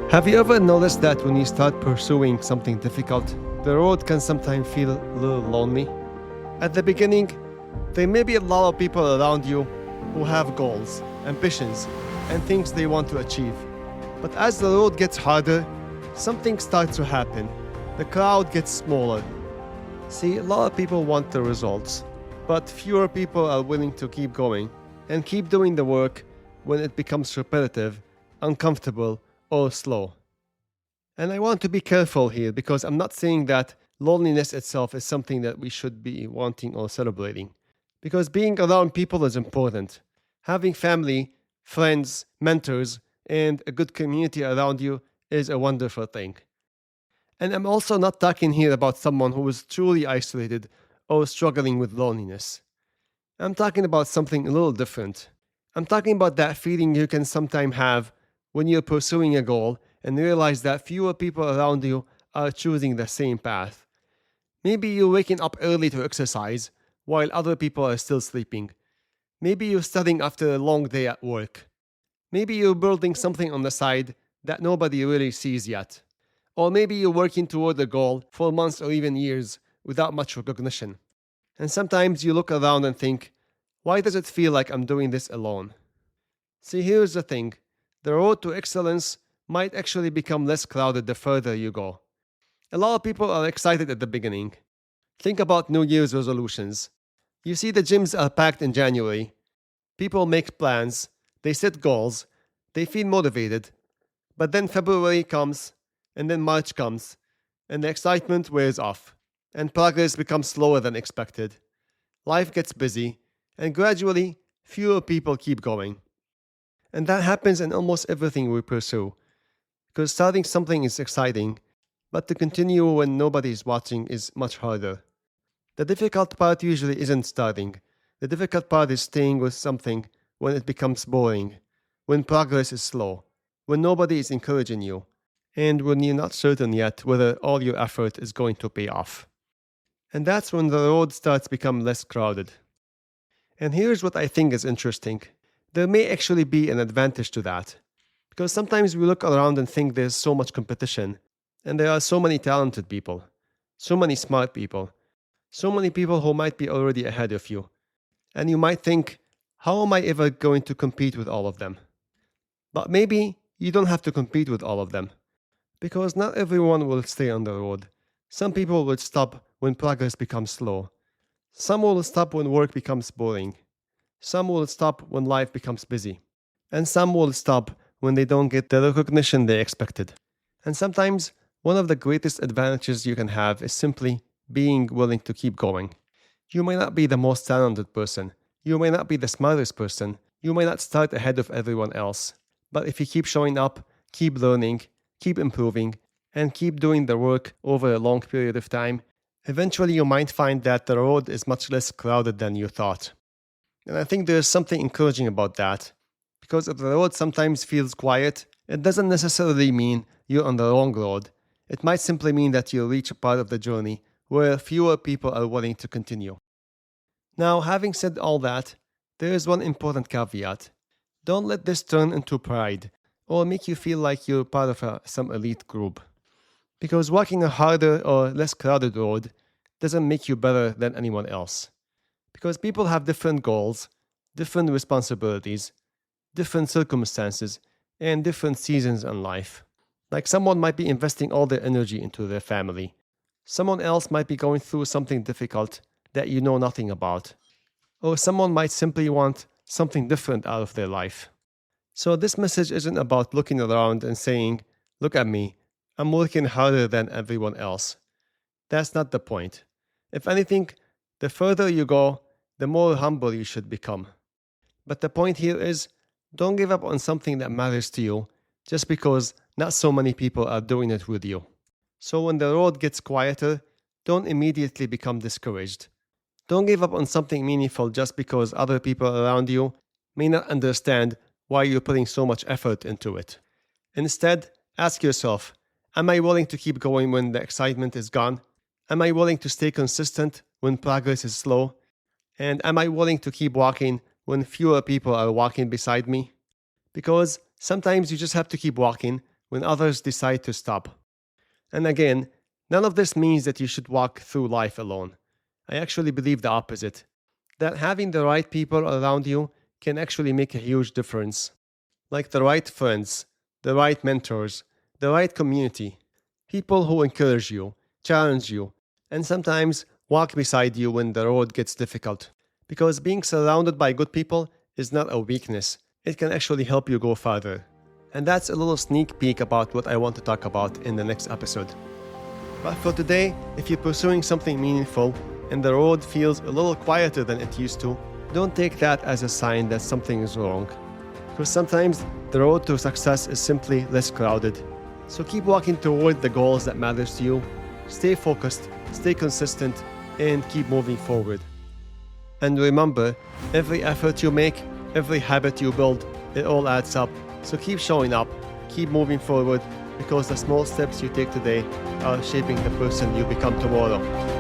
Have you ever noticed that when you start pursuing something difficult, the road can sometimes feel a little lonely? At the beginning, there may be a lot of people around you who have goals, ambitions, and things they want to achieve. But as the road gets harder, something starts to happen. The crowd gets smaller. See, a lot of people want the results, but fewer people are willing to keep going and keep doing the work when it becomes repetitive, uncomfortable, or slow. And I want to be careful here because I'm not saying that loneliness itself is something that we should be wanting or celebrating. Because being around people is important. Having family, friends, mentors, and a good community around you is a wonderful thing. And I'm also not talking here about someone who is truly isolated or struggling with loneliness. I'm talking about something a little different. I'm talking about that feeling you can sometimes have when you're pursuing a goal and realize that fewer people around you are choosing the same path. Maybe you're waking up early to exercise while other people are still sleeping. Maybe you're studying after a long day at work. Maybe you're building something on the side that nobody really sees yet. Or maybe you're working toward a goal for months or even years without much recognition. And sometimes you look around and think, why does it feel like I'm doing this alone? See, here's the thing. The road to excellence might actually become less crowded the further you go. A lot of people are excited at the beginning. Think about New Year's resolutions. You see, the gyms are packed in January. People make plans, they set goals, they feel motivated. But then February comes, and then March comes, and the excitement wears off, and progress becomes slower than expected. Life gets busy, and gradually, fewer people keep going. And that happens in almost everything we pursue. Because starting something is exciting, but to continue when nobody is watching is much harder. The difficult part usually isn't starting. The difficult part is staying with something when it becomes boring, when progress is slow, when nobody is encouraging you, and when you're not certain yet whether all your effort is going to pay off. And that's when the road starts to become less crowded. And here's what I think is interesting. There may actually be an advantage to that. Because sometimes we look around and think there's so much competition, and there are so many talented people, so many smart people, so many people who might be already ahead of you. And you might think, how am I ever going to compete with all of them? But maybe you don't have to compete with all of them. Because not everyone will stay on the road. Some people will stop when progress becomes slow. Some will stop when work becomes boring. Some will stop when life becomes busy. And some will stop when they don't get the recognition they expected. And sometimes, one of the greatest advantages you can have is simply being willing to keep going. You may not be the most talented person. You may not be the smartest person. You may not start ahead of everyone else. But if you keep showing up, keep learning, keep improving, and keep doing the work over a long period of time, eventually you might find that the road is much less crowded than you thought. And I think there's something encouraging about that. Because if the road sometimes feels quiet, it doesn't necessarily mean you're on the wrong road. It might simply mean that you'll reach a part of the journey where fewer people are willing to continue. Now, having said all that, there is one important caveat. Don't let this turn into pride or make you feel like you're part of some elite group. Because walking a harder or less crowded road doesn't make you better than anyone else. Because people have different goals, different responsibilities, different circumstances, and different seasons in life. Like someone might be investing all their energy into their family. Someone else might be going through something difficult that you know nothing about. Or someone might simply want something different out of their life. So this message isn't about looking around and saying, look at me, I'm working harder than everyone else. That's not the point. If anything, the further you go, the more humble you should become. But the point here is, don't give up on something that matters to you just because not so many people are doing it with you. So when the road gets quieter, don't immediately become discouraged. Don't give up on something meaningful just because other people around you may not understand why you're putting so much effort into it. Instead, ask yourself, am I willing to keep going when the excitement is gone? Am I willing to stay consistent when progress is slow? And am I willing to keep walking when fewer people are walking beside me? Because sometimes you just have to keep walking when others decide to stop. And again, none of this means that you should walk through life alone. I actually believe the opposite, that having the right people around you can actually make a huge difference. Like the right friends, the right mentors, the right community, people who encourage you, challenge you, and sometimes walk beside you when the road gets difficult. Because being surrounded by good people is not a weakness, it can actually help you go farther. And that's a little sneak peek about what I want to talk about in the next episode. But for today, if you're pursuing something meaningful and the road feels a little quieter than it used to, don't take that as a sign that something is wrong. Because sometimes the road to success is simply less crowded. So keep walking toward the goals that matters to you. Stay focused, stay consistent, and keep moving forward. And remember, every effort you make, every habit you build, it all adds up. So keep showing up, keep moving forward, because the small steps you take today are shaping the person you become tomorrow.